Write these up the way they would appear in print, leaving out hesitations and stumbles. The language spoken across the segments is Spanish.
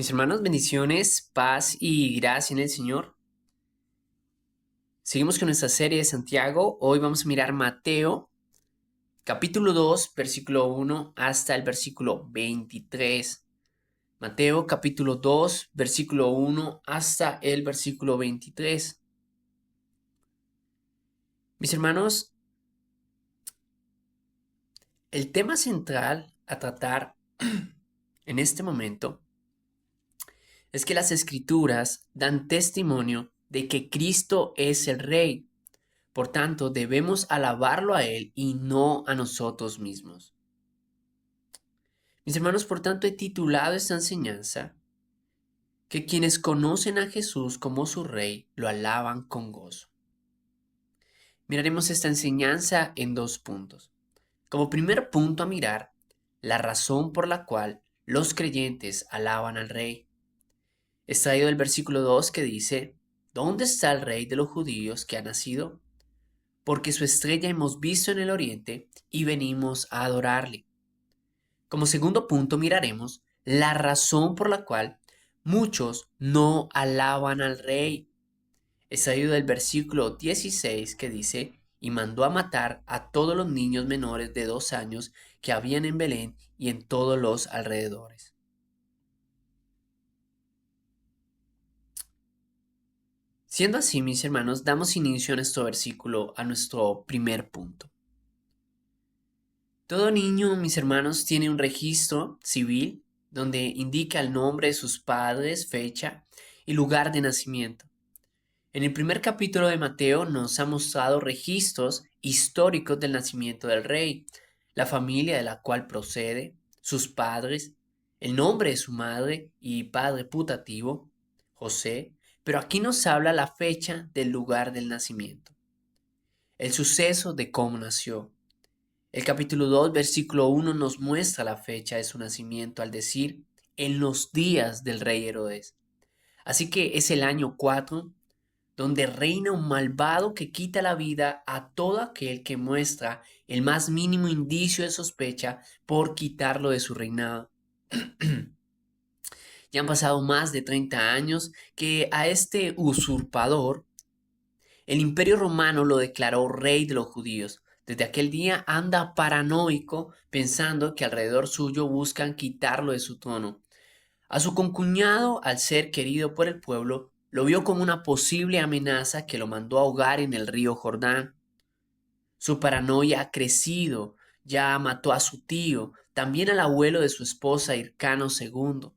Mis hermanos, bendiciones, paz y gracia en el Señor. Seguimos con nuestra serie de Santiago. Hoy vamos a mirar Mateo, capítulo 2, versículo 1 hasta el versículo 23. Mateo, capítulo 2, versículo 1 hasta el versículo 23. Mis hermanos, el tema central a tratar en este momento es que las Escrituras dan testimonio de que Cristo es el Rey. Por tanto, debemos alabarlo a Él y no a nosotros mismos. Mis hermanos, por tanto, he titulado esta enseñanza que quienes conocen a Jesús como su Rey lo alaban con gozo. Miraremos esta enseñanza en dos puntos. Como primer punto a mirar, la razón por la cual los creyentes alaban al Rey. Extraído del versículo 2 que dice, ¿dónde está el Rey de los judíos que ha nacido? Porque su estrella hemos visto en el oriente y venimos a adorarle. Como segundo punto miraremos la razón por la cual muchos no alaban al rey. Es salido del versículo 16 que dice, y mandó a matar a todos los niños menores de 2 años que habían en Belén y en todos los alrededores. Siendo así, mis hermanos, damos inicio en este versículo a nuestro primer punto. Todo niño, mis hermanos, tiene un registro civil donde indica el nombre de sus padres, fecha y lugar de nacimiento. En el primer capítulo de Mateo nos ha mostrado registros históricos del nacimiento del rey, la familia de la cual procede, sus padres, el nombre de su madre y padre putativo, José, pero aquí nos habla la fecha del lugar del nacimiento, el suceso de cómo nació. El capítulo 2, versículo 1 nos muestra la fecha de su nacimiento al decir en los días del rey Herodes. Así que es el año 4 donde reina un malvado que quita la vida a todo aquel que muestra el más mínimo indicio de sospecha por quitarlo de su reinado. Ya han pasado más de 30 años que a este usurpador el Imperio Romano lo declaró rey de los judíos. Desde aquel día anda paranoico pensando que alrededor suyo buscan quitarlo de su trono. A su concuñado, al ser querido por el pueblo, lo vio como una posible amenaza que lo mandó a ahogar en el río Jordán. Su paranoia ha crecido, ya mató a su tío, también al abuelo de su esposa Hircano II,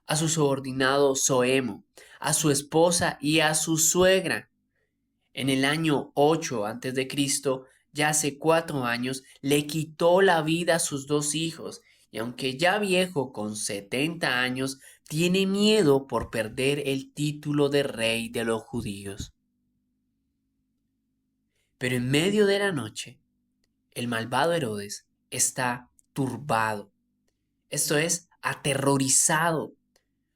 a su subordinado Zoemo, a su esposa y a su suegra. En el año 8 a.C., ya hace 4 años, le quitó la vida a sus 2 hijos, y aunque ya viejo con 70 años, tiene miedo por perder el título de rey de los judíos. Pero en medio de la noche, el malvado Herodes está turbado, esto es, aterrorizado,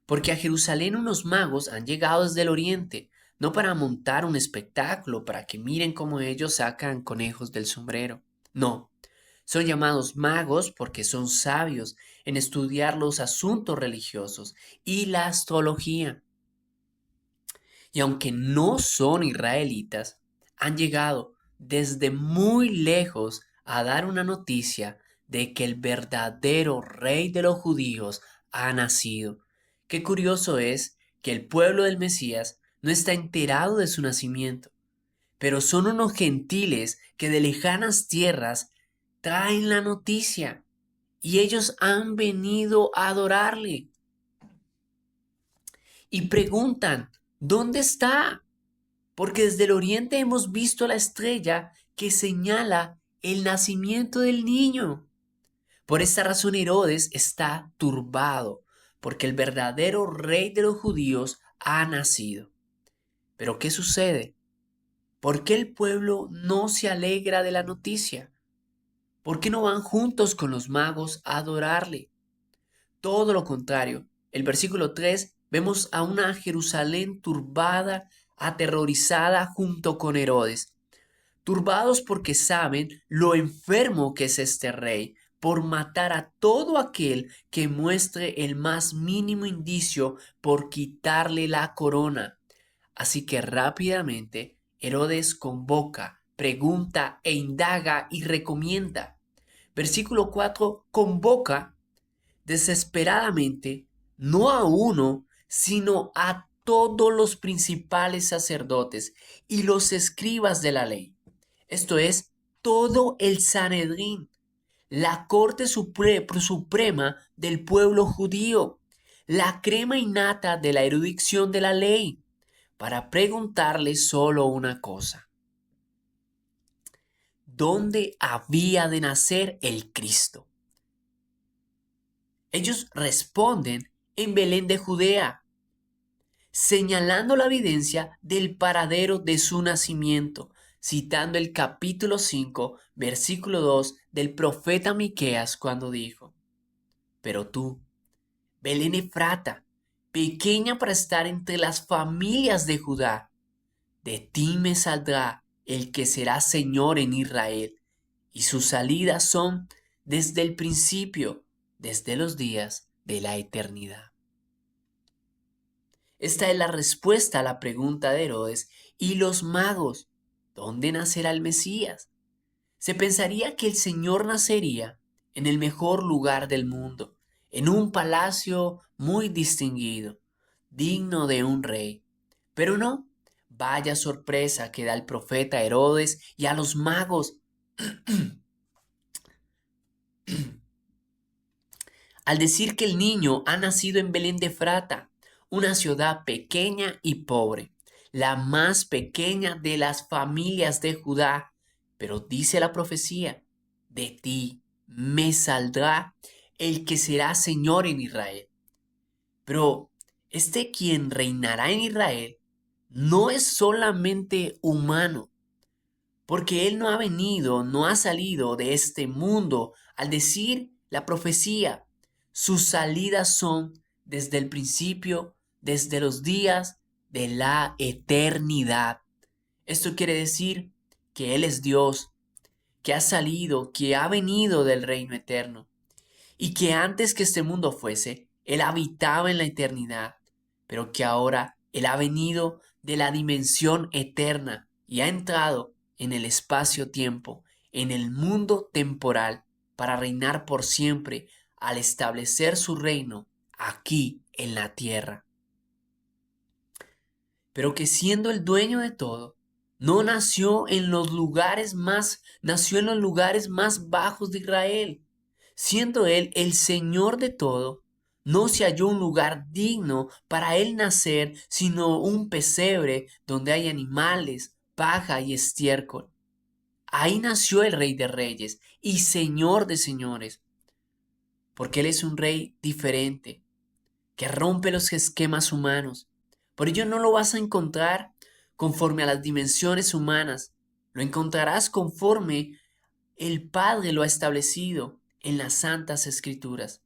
porque a Jerusalén unos magos han llegado desde el oriente, no para montar un espectáculo, para que miren cómo ellos sacan conejos del sombrero. No, son llamados magos porque son sabios en estudiar los asuntos religiosos y la astrología. Y aunque no son israelitas, han llegado desde muy lejos a dar una noticia de que el verdadero rey de los judíos ha nacido. Qué curioso es que el pueblo del Mesías no está enterado de su nacimiento, pero son unos gentiles que de lejanas tierras traen la noticia y ellos han venido a adorarle y preguntan, ¿dónde está? Porque desde el oriente hemos visto la estrella que señala el nacimiento del niño. Por esta razón Herodes está turbado, porque el verdadero rey de los judíos ha nacido. Pero ¿qué sucede? ¿Por qué el pueblo no se alegra de la noticia? ¿Por qué no van juntos con los magos a adorarle? Todo lo contrario. El versículo 3 vemos a una Jerusalén turbada, aterrorizada junto con Herodes. Turbados porque saben lo enfermo que es este rey, por matar a todo aquel que muestre el más mínimo indicio por quitarle la corona. Así que rápidamente Herodes convoca, pregunta e indaga y recomienda. Versículo 4 convoca desesperadamente no a uno, sino a todos los principales sacerdotes y los escribas de la ley. Esto es, todo el Sanedrín, la corte suprema del pueblo judío, la crema innata de la erudición de la ley, para preguntarle solo una cosa: ¿dónde había de nacer el Cristo? Ellos responden en Belén de Judea, señalando la evidencia del paradero de su nacimiento, citando el capítulo 5, versículo 2 del profeta Miqueas cuando dijo: Pero tú, Belén Efrata, pequeña para estar entre las familias de Judá, de ti me saldrá el que será Señor en Israel, y sus salidas son desde el principio, desde los días de la eternidad. Esta es la respuesta a la pregunta de Herodes y los magos: ¿dónde nacerá el Mesías? Se pensaría que el Señor nacería en el mejor lugar del mundo, en un palacio muy distinguido, digno de un rey. Pero no, vaya sorpresa que da el profeta Herodes y a los magos al decir que el niño ha nacido en Belén de Efrata, una ciudad pequeña y pobre, la más pequeña de las familias de Judá. Pero dice la profecía: de ti me saldrá el que será Señor en Israel. Pero este quien reinará en Israel no es solamente humano, porque él no ha venido, no ha salido de este mundo. Al decir la profecía, sus salidas son desde el principio, desde los días de la eternidad. Esto quiere decir que Él es Dios, que ha salido, que ha venido del reino eterno, y que antes que este mundo fuese, Él habitaba en la eternidad, pero que ahora Él ha venido de la dimensión eterna y ha entrado en el espacio-tiempo, en el mundo temporal, para reinar por siempre al establecer su reino aquí en la tierra. Pero que siendo el dueño de todo, no nació en los lugares más bajos de Israel. Siendo él el Señor de todo, no se halló un lugar digno para él nacer, sino un pesebre donde hay animales, paja y estiércol. Ahí nació el Rey de Reyes y Señor de Señores, porque Él es un rey diferente, que rompe los esquemas humanos. Por ello no lo vas a encontrar conforme a las dimensiones humanas, lo encontrarás conforme el Padre lo ha establecido en las Santas Escrituras.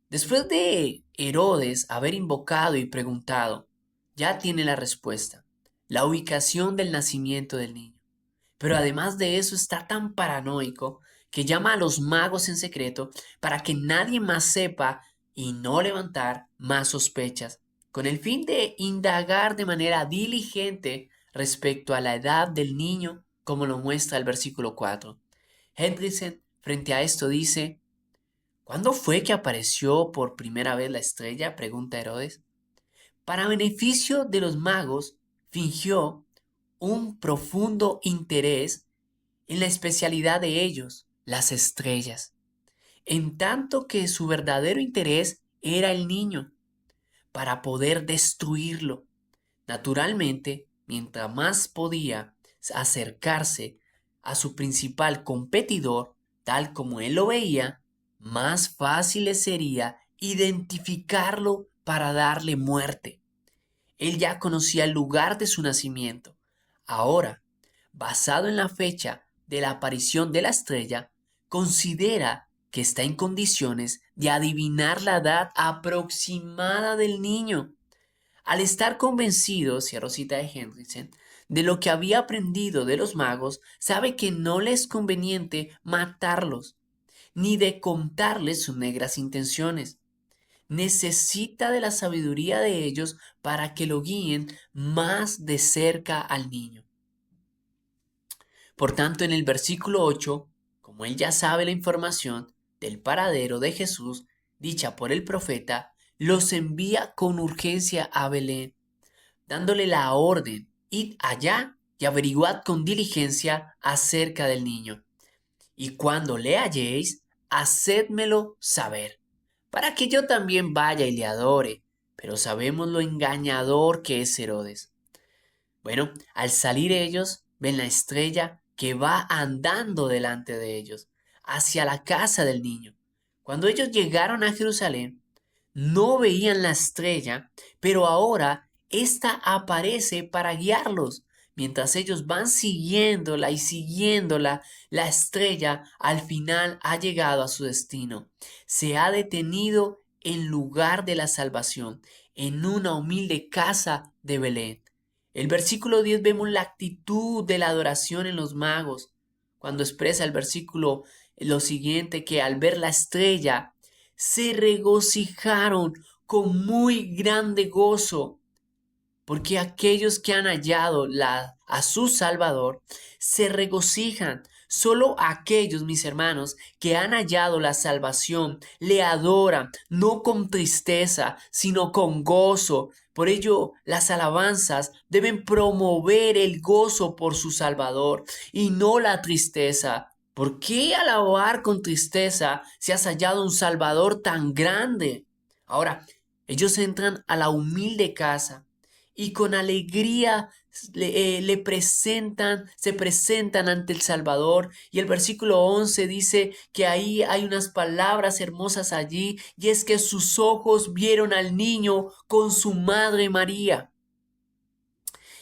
Después de Herodes haber invocado y preguntado, ya tiene la respuesta: la ubicación del nacimiento del niño. Pero además de eso está tan paranoico que llama a los magos en secreto para que nadie más sepa y no levantar más sospechas, con el fin de indagar de manera diligente respecto a la edad del niño, como lo muestra el versículo 4. Hendrickson frente a esto dice: ¿cuándo fue que apareció por primera vez la estrella?, pregunta Herodes. Para beneficio de los magos, fingió un profundo interés en la especialidad de ellos, las estrellas, en tanto que su verdadero interés era el niño, para poder destruirlo. Naturalmente, mientras más podía acercarse a su principal competidor, tal como él lo veía, más fácil le sería identificarlo para darle muerte. Él ya conocía el lugar de su nacimiento. Ahora, basado en la fecha de la aparición de la estrella, considera que está en condiciones de adivinar la edad aproximada del niño. Al estar convencido, cierro cita de Hendrickson, de lo que había aprendido de los magos, sabe que no le es conveniente matarlos, ni de contarles sus negras intenciones. Necesita de la sabiduría de ellos para que lo guíen más de cerca al niño. Por tanto, en el versículo 8, como él ya sabe la información del paradero de Jesús, dicha por el profeta, los envía con urgencia a Belén, dándole la orden: id allá y averiguad con diligencia acerca del niño. Y cuando le halléis, hacédmelo saber, para que yo también vaya y le adore. Pero sabemos lo engañador que es Herodes. Bueno, al salir ellos, ven la estrella que va andando delante de ellos, hacia la casa del niño. Cuando ellos llegaron a Jerusalén, no veían la estrella, pero ahora ésta aparece para guiarlos. Mientras ellos van siguiéndola y siguiéndola, la estrella al final ha llegado a su destino. Se ha detenido en lugar de la salvación, en una humilde casa de Belén. El versículo 10 vemos la actitud de la adoración en los magos, cuando expresa el versículo lo siguiente, que al ver la estrella se regocijaron con muy grande gozo, porque aquellos que han hallado a su Salvador se regocijan. Solo aquellos, mis hermanos, que han hallado la salvación, le adoran, no con tristeza, sino con gozo. Por ello, las alabanzas deben promover el gozo por su Salvador y no la tristeza. ¿Por qué alabar con tristeza si has hallado un Salvador tan grande? Ahora, ellos entran a la humilde casa y con alegría se presentan ante el Salvador. Y el versículo 11 dice que ahí hay unas palabras hermosas allí, y es que sus ojos vieron al niño con su madre María.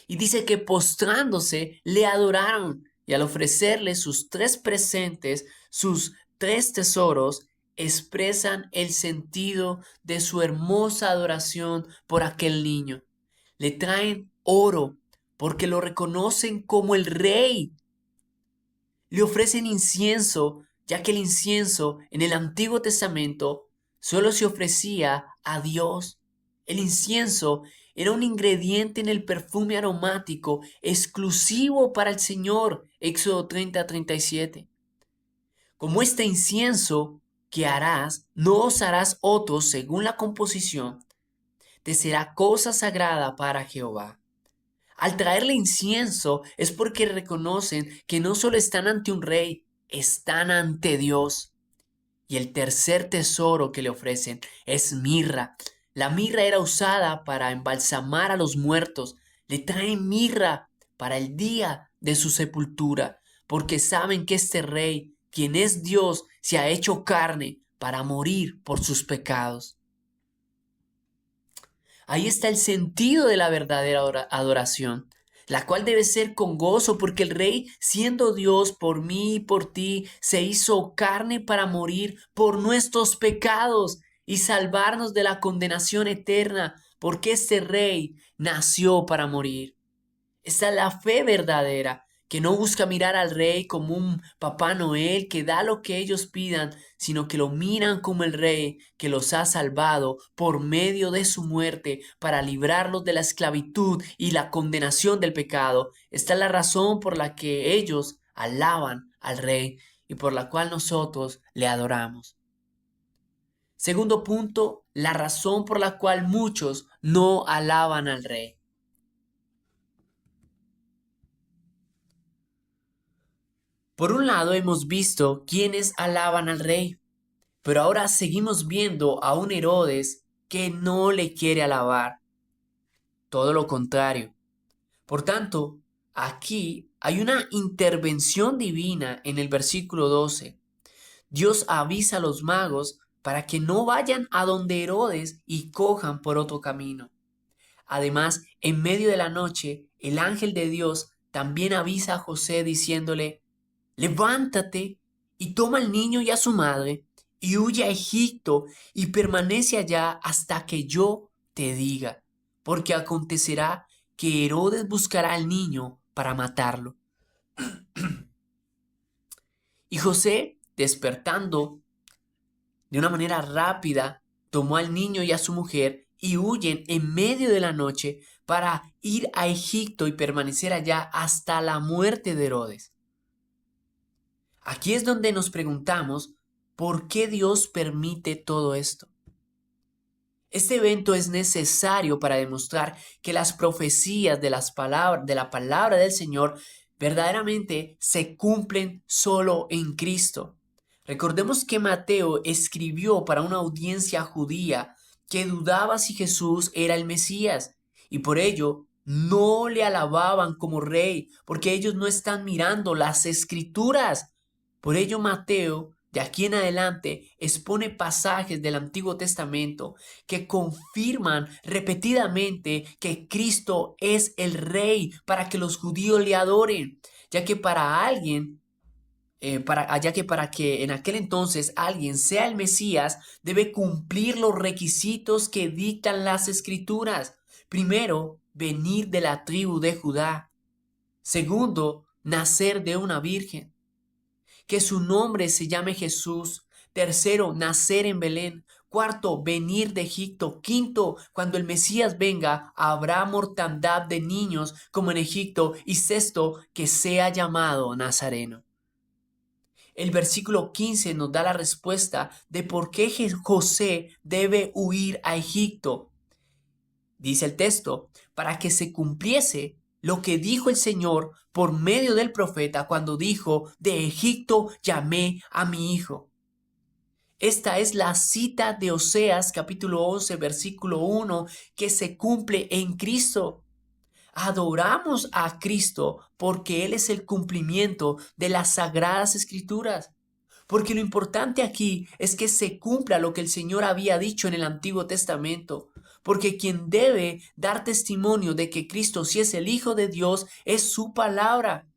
Y dice que postrándose le adoraron, y al ofrecerle sus tres presentes, sus tres tesoros, expresan el sentido de su hermosa adoración por aquel niño. Le traen oro porque lo reconocen como el rey. Le ofrecen incienso, ya que el incienso en el Antiguo Testamento solo se ofrecía a Dios. El incienso era un ingrediente en el perfume aromático exclusivo para el Señor. Éxodo 30:37. Como este incienso que harás, no os harás otro según la composición, te será cosa sagrada para Jehová. Al traerle incienso es porque reconocen que no solo están ante un rey, están ante Dios. Y el tercer tesoro que le ofrecen es mirra. La mirra era usada para embalsamar a los muertos. Le traen mirra para el día de su sepultura, porque saben que este rey, quien es Dios, se ha hecho carne para morir por sus pecados. Ahí está el sentido de la verdadera adoración, la cual debe ser con gozo, porque el Rey, siendo Dios por mí y por ti, se hizo carne para morir por nuestros pecados y salvarnos de la condenación eterna, porque este Rey nació para morir. Esta es la fe verdadera, que no busca mirar al rey como un Papá Noel que da lo que ellos pidan, sino que lo miran como el rey que los ha salvado por medio de su muerte para librarlos de la esclavitud y la condenación del pecado. Esta es la razón por la que ellos alaban al rey y por la cual nosotros le adoramos. Segundo punto, la razón por la cual muchos no alaban al rey. Por un lado hemos visto quienes alaban al rey, pero ahora seguimos viendo a un Herodes que no le quiere alabar. Todo lo contrario. Por tanto, aquí hay una intervención divina en el versículo 12. Dios avisa a los magos para que no vayan a donde Herodes y cojan por otro camino. Además, en medio de la noche, el ángel de Dios también avisa a José diciéndole: levántate y toma al niño y a su madre y huye a Egipto y permanece allá hasta que yo te diga, porque acontecerá que Herodes buscará al niño para matarlo. Y José, despertando, De una manera rápida, tomó al niño y a su mujer y huyen en medio de la noche para ir a Egipto y permanecer allá hasta la muerte de Herodes. Aquí es donde nos preguntamos, ¿por qué Dios permite todo esto? Este evento es necesario para demostrar que las profecías de la palabra del Señor verdaderamente se cumplen solo en Cristo. Recordemos que Mateo escribió para una audiencia judía que dudaba si Jesús era el Mesías y por ello no le alababan como rey, porque ellos no están mirando las escrituras. Por ello Mateo, de aquí en adelante, expone pasajes del Antiguo Testamento que confirman repetidamente que Cristo es el Rey para que los judíos le adoren, ya que para alguien, para que en aquel entonces alguien sea el Mesías, debe cumplir los requisitos que dictan las Escrituras. Primero, venir de la tribu de Judá. Segundo, nacer de una virgen. Que su nombre se llame Jesús. Tercero, nacer en Belén. Cuarto, venir de Egipto. Quinto, cuando el Mesías venga, habrá mortandad de niños como en Egipto. Y sexto, que sea llamado Nazareno. El versículo 15 nos da la respuesta de por qué José debe huir a Egipto. Dice el texto, para que se cumpliese lo que dijo el Señor por medio del profeta cuando dijo, de Egipto llamé a mi hijo. Esta es la cita de Oseas capítulo 11 versículo 1 que se cumple en Cristo. Adoramos a Cristo porque Él es el cumplimiento de las sagradas escrituras. Porque lo importante aquí es que se cumpla lo que el Señor había dicho en el Antiguo Testamento. Porque quien debe dar testimonio de que Cristo sí es el Hijo de Dios es su palabra.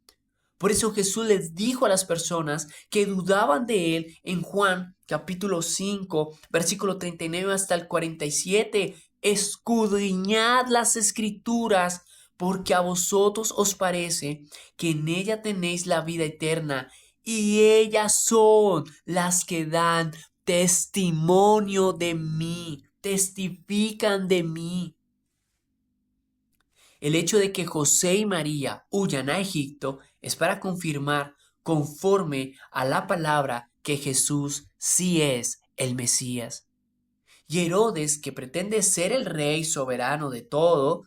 Por eso Jesús les dijo a las personas que dudaban de Él en Juan capítulo 5, versículo 39 hasta el 47. Escudriñad las escrituras, porque a vosotros os parece que en ella tenéis la vida eterna, y ellas son las que dan testimonio de mí, testifican de mí. El hecho de que José y María huyan a Egipto es para confirmar, conforme a la palabra, que Jesús sí es el Mesías. Y Herodes, que pretende ser el rey soberano de todo,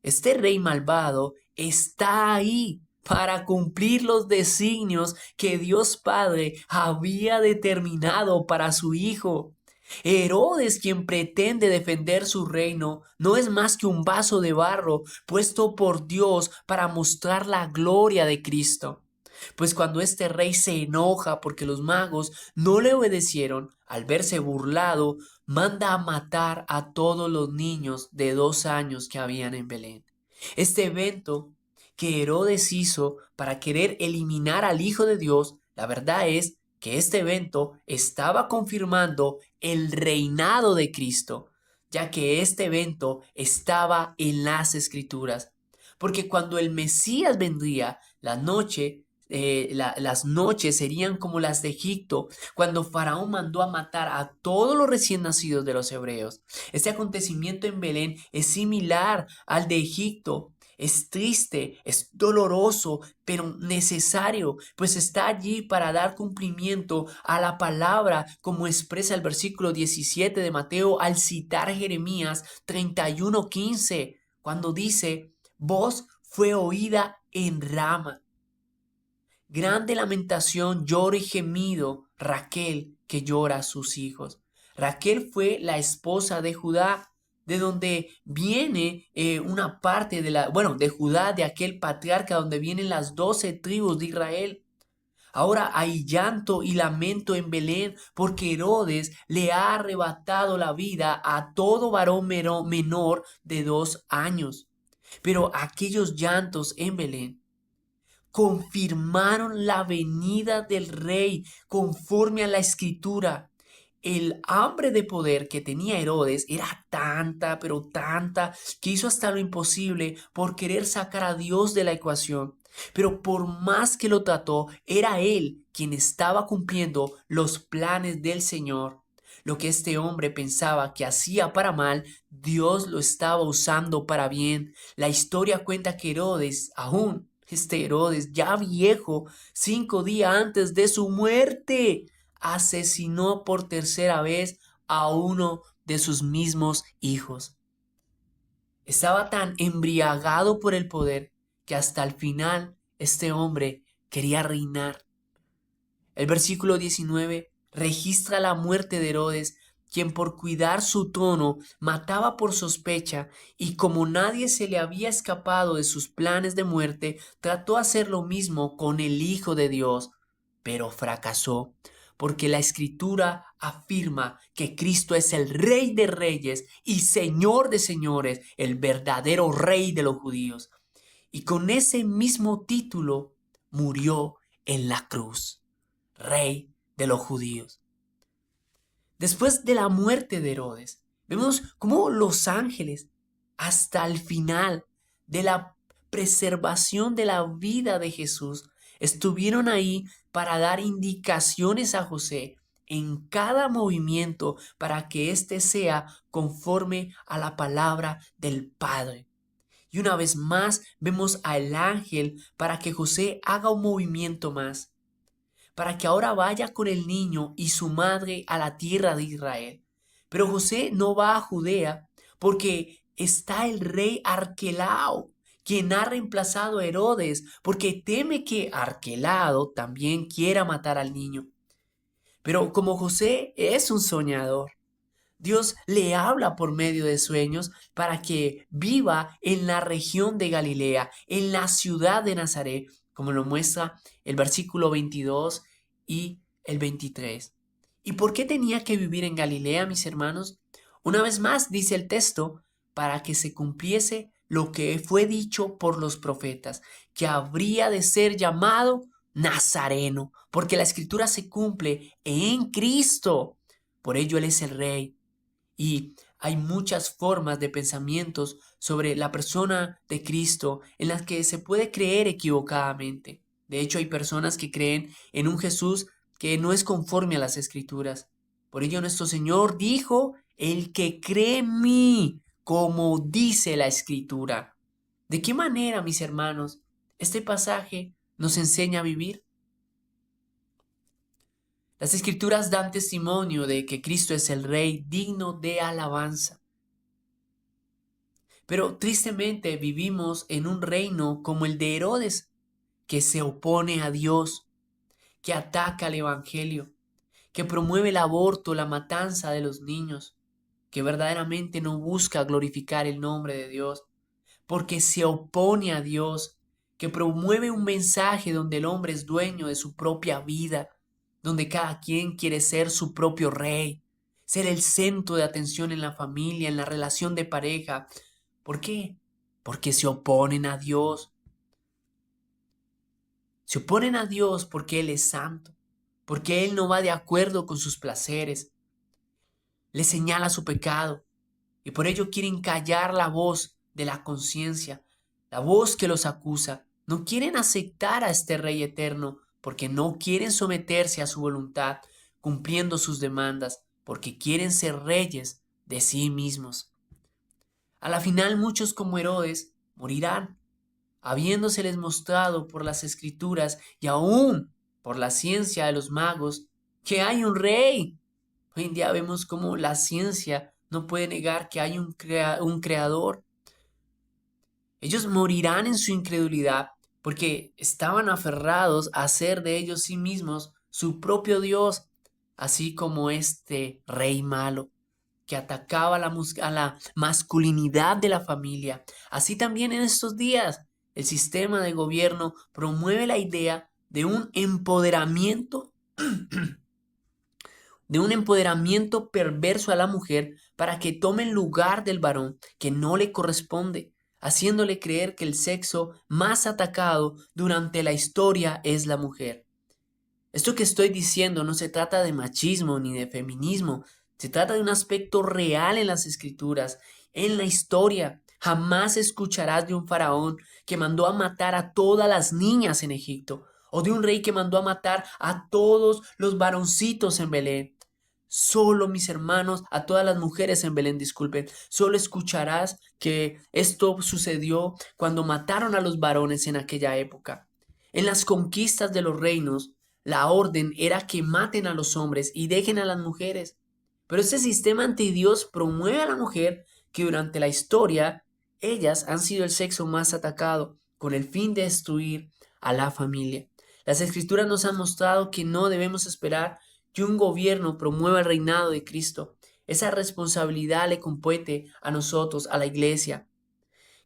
este rey malvado está ahí para cumplir los designios que Dios Padre había determinado para su Hijo. Herodes, quien pretende defender su reino, no es más que un vaso de barro puesto por Dios para mostrar la gloria de Cristo. Pues cuando este rey se enoja porque los magos no le obedecieron, al verse burlado, manda a matar a todos los niños de 2 años que habían en Belén. Este evento que Herodes hizo para querer eliminar al Hijo de Dios, la verdad es que este evento estaba confirmando el reinado de Cristo, ya que este evento estaba en las Escrituras. Porque cuando el Mesías vendría, las noches serían como las de Egipto, cuando Faraón mandó a matar a todos los recién nacidos de los hebreos. Este acontecimiento en Belén es similar al de Egipto. Es triste, es doloroso, pero necesario, pues está allí para dar cumplimiento a la palabra, como expresa el versículo 17 de Mateo al citar Jeremías 31:15, cuando dice, voz fue oída en Rama. Grande lamentación, lloro y gemido, Raquel que llora a sus hijos. Raquel fue la esposa de Judá, de donde viene una parte de Judá, de aquel patriarca donde vienen las 12 tribus de Israel. Ahora hay llanto y lamento en Belén porque Herodes le ha arrebatado la vida a todo varón menor de 2 años. Pero aquellos llantos en Belén confirmaron la venida del rey conforme a la escritura. El hambre de poder que tenía Herodes era tanta, pero tanta, que hizo hasta lo imposible por querer sacar a Dios de la ecuación. Pero por más que lo trató, era él quien estaba cumpliendo los planes del Señor. Lo que este hombre pensaba que hacía para mal, Dios lo estaba usando para bien. La historia cuenta que Herodes, aún este Herodes ya viejo, 5 días antes de su muerte, asesinó por tercera vez a uno de sus mismos hijos. Estaba tan embriagado por el poder que hasta el final este hombre quería reinar. El versículo 19 registra la muerte de Herodes, quien por cuidar su trono mataba por sospecha, y como nadie se le había escapado de sus planes de muerte, trató de hacer lo mismo con el Hijo de Dios, pero fracasó, porque la Escritura afirma que Cristo es el Rey de Reyes y Señor de Señores, el verdadero Rey de los judíos. Y con ese mismo título murió en la cruz. Rey de los judíos. Después de la muerte de Herodes, vemos cómo los ángeles, hasta el final de la preservación de la vida de Jesús, estuvieron ahí para dar indicaciones a José en cada movimiento para que éste sea conforme a la palabra del Padre. Y una vez más vemos al ángel para que José haga un movimiento más, para que ahora vaya con el niño y su madre a la tierra de Israel. Pero José no va a Judea porque está el rey Arquelao, quien ha reemplazado a Herodes, porque teme que Arquelao también quiera matar al niño. Pero como José es un soñador, Dios le habla por medio de sueños para que viva en la región de Galilea, en la ciudad de Nazaret, como lo muestra el versículo 22 y el 23. ¿Y por qué tenía que vivir en Galilea, mis hermanos? Una vez más dice el texto, para que se cumpliese lo que fue dicho por los profetas, que habría de ser llamado Nazareno, porque la escritura se cumple en Cristo. Por ello Él es el Rey. Y hay muchas formas de pensamientos sobre la persona de Cristo en las que se puede creer equivocadamente. De hecho, hay personas que creen en un Jesús que no es conforme a las Escrituras. Por ello, nuestro Señor dijo, el que cree en mí, como dice la Escritura. ¿De qué manera, mis hermanos, este pasaje nos enseña a vivir? Las Escrituras dan testimonio de que Cristo es el Rey digno de alabanza. Pero tristemente vivimos en un reino como el de Herodes, que se opone a Dios, que ataca al Evangelio, que promueve el aborto, la matanza de los niños, que verdaderamente no busca glorificar el nombre de Dios, porque se opone a Dios, que promueve un mensaje donde el hombre es dueño de su propia vida, donde cada quien quiere ser su propio rey, ser el centro de atención en la familia, en la relación de pareja. ¿Por qué? Porque se oponen a Dios. Se oponen a Dios porque Él es santo, porque Él no va de acuerdo con sus placeres. Le señala su pecado y por ello quieren callar la voz de la conciencia, la voz que los acusa. No quieren aceptar a este Rey eterno porque no quieren someterse a su voluntad, cumpliendo sus demandas, porque quieren ser reyes de sí mismos. A la final muchos como Herodes morirán, habiéndoseles mostrado por las escrituras y aún por la ciencia de los magos que hay un rey. Hoy en día vemos cómo la ciencia no puede negar que hay un creador. Ellos morirán en su incredulidad porque estaban aferrados a hacer de ellos sí mismos su propio Dios, así como este rey malo que atacaba a la masculinidad de la familia. Así también en estos días, el sistema de gobierno promueve la idea de un empoderamiento perverso a la mujer para que tome el lugar del varón que no le corresponde, haciéndole creer que el sexo más atacado durante la historia es la mujer. Esto que estoy diciendo no se trata de machismo ni de feminismo, se trata de un aspecto real en las escrituras, en la historia. Jamás escucharás de un faraón que mandó a matar a todas las niñas en Egipto, o de un rey que mandó a matar a todos los varoncitos en Belén. Solo, mis hermanos, a todas las mujeres en Belén, disculpen, solo escucharás que esto sucedió cuando mataron a los varones en aquella época. En las conquistas de los reinos, la orden era que maten a los hombres y dejen a las mujeres. Pero este sistema antidios promueve a la mujer, que durante la historia ellas han sido el sexo más atacado, con el fin de destruir a la familia. Las escrituras nos han mostrado que no debemos esperar que un gobierno promueva el reinado de Cristo. Esa responsabilidad le compete a nosotros, a la iglesia.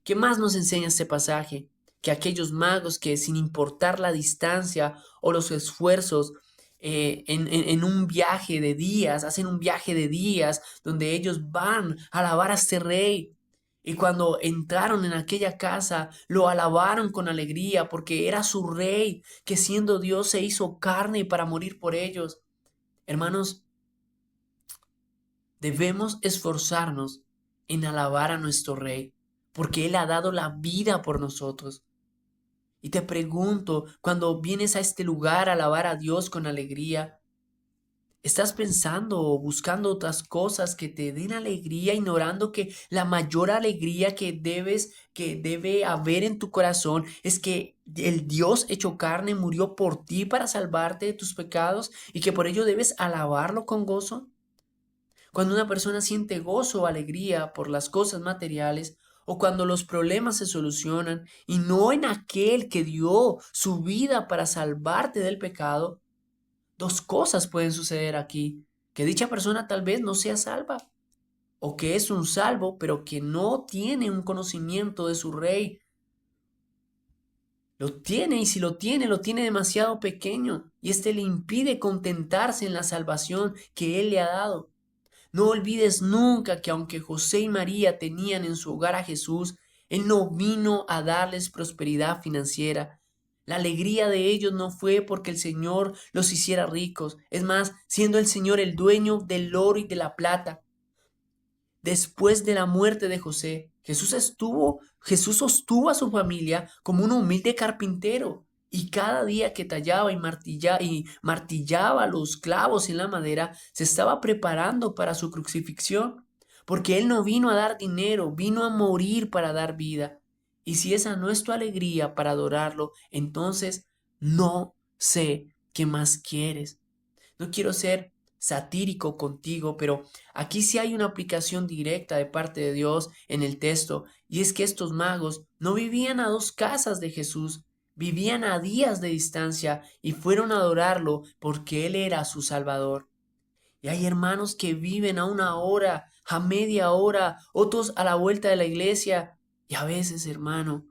¿Qué más nos enseña este pasaje? Que aquellos magos que, sin importar la distancia o los esfuerzos, en un viaje de días, hacen un viaje de días donde ellos van a alabar a este rey. Y cuando entraron en aquella casa, lo alabaron con alegría porque era su rey, que siendo Dios se hizo carne para morir por ellos. Hermanos, debemos esforzarnos en alabar a nuestro rey, porque Él ha dado la vida por nosotros. Y te pregunto, cuando vienes a este lugar a alabar a Dios con alegría, ¿estás pensando o buscando otras cosas que te den alegría, ignorando que la mayor alegría que debe haber en tu corazón es que el Dios hecho carne murió por ti para salvarte de tus pecados y que por ello debes alabarlo con gozo? Cuando una persona siente gozo o alegría por las cosas materiales, o cuando los problemas se solucionan y no en aquel que dio su vida para salvarte del pecado, dos cosas pueden suceder aquí: que dicha persona tal vez no sea salva, o que es un salvo pero que no tiene un conocimiento de su rey. Lo tiene, y si lo tiene demasiado pequeño, y éste le impide contentarse en la salvación que él le ha dado. No olvides nunca que aunque José y María tenían en su hogar a Jesús, Él no vino a darles prosperidad financiera. La alegría de ellos no fue porque el Señor los hiciera ricos. Es más, siendo el Señor el dueño del oro y de la plata. Después de la muerte de José, Jesús sostuvo a su familia como un humilde carpintero. Y cada día que tallaba y martillaba los clavos en la madera, se estaba preparando para su crucifixión. Porque Él no vino a dar dinero, vino a morir para dar vida. Y si esa no es tu alegría para adorarlo, entonces no sé qué más quieres. No quiero ser satírico contigo, pero aquí sí hay una aplicación directa de parte de Dios en el texto, y es que estos magos no vivían a 2 casas de Jesús, vivían a días de distancia y fueron a adorarlo porque Él era su Salvador. Y hay hermanos que viven a 1 hora, a media hora, otros a la vuelta de la iglesia, y a veces, hermano,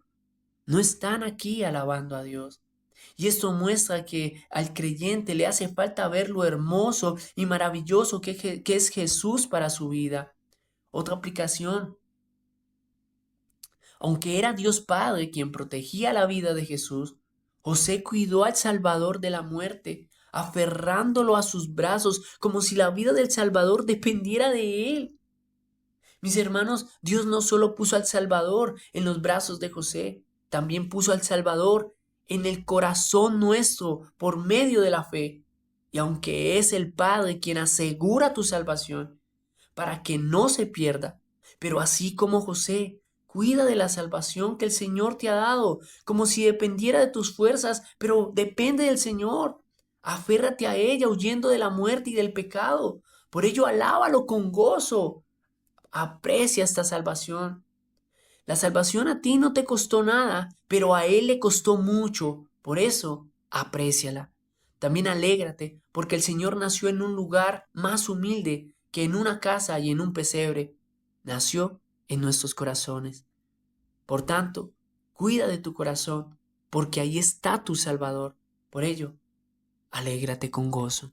no están aquí alabando a Dios. Y esto muestra que al creyente le hace falta ver lo hermoso y maravilloso que es Jesús para su vida. Otra aplicación: aunque era Dios Padre quien protegía la vida de Jesús, José cuidó al Salvador de la muerte, aferrándolo a sus brazos como si la vida del Salvador dependiera de él. Mis hermanos, Dios no solo puso al Salvador en los brazos de José, también puso al Salvador en el corazón nuestro por medio de la fe. Y aunque es el Padre quien asegura tu salvación para que no se pierda, pero así como José, cuida de la salvación que el Señor te ha dado, como si dependiera de tus fuerzas, pero depende del Señor. Aférrate a ella huyendo de la muerte y del pecado. Por ello, alábalo con gozo. Aprecia esta salvación. La salvación a ti no te costó nada, pero a Él le costó mucho. Por eso, apréciala. También alégrate, porque el Señor nació en un lugar más humilde que en una casa y en un pesebre. Nació en nuestros corazones. Por tanto, cuida de tu corazón, porque ahí está tu Salvador. Por ello, alégrate con gozo.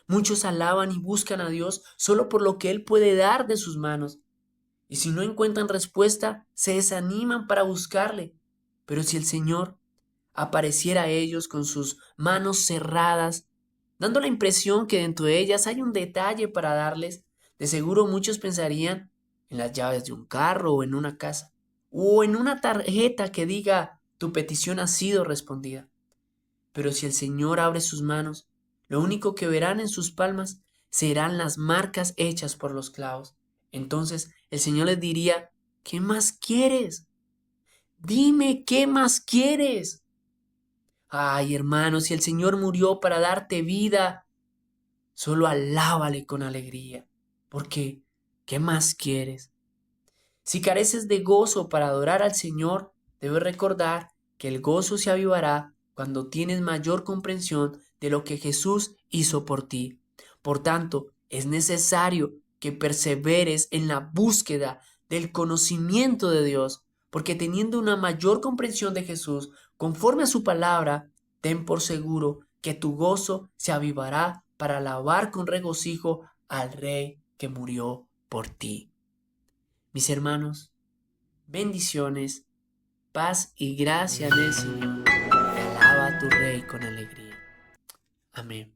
Muchos alaban y buscan a Dios solo por lo que Él puede dar de sus manos. Y si no encuentran respuesta, se desaniman para buscarle. Pero si el Señor apareciera a ellos con sus manos cerradas, dando la impresión que dentro de ellas hay un detalle para darles, de seguro muchos pensarían en las llaves de un carro o en una casa, o en una tarjeta que diga: tu petición ha sido respondida. Pero si el Señor abre sus manos, lo único que verán en sus palmas serán las marcas hechas por los clavos. Entonces el Señor les diría, ¿qué más quieres? Dime, ¿qué más quieres? Ay, hermano, si el Señor murió para darte vida, solo alábale con alegría, porque ¿qué más quieres? Si careces de gozo para adorar al Señor, debes recordar que el gozo se avivará cuando tienes mayor comprensión de lo que Jesús hizo por ti. Por tanto, es necesario que perseveres en la búsqueda del conocimiento de Dios, porque teniendo una mayor comprensión de Jesús, conforme a su palabra, ten por seguro que tu gozo se avivará para alabar con regocijo al Rey que murió por ti. Mis hermanos, bendiciones, paz y gracia en el Señor. Alaba a tu Rey con alegría. Amén.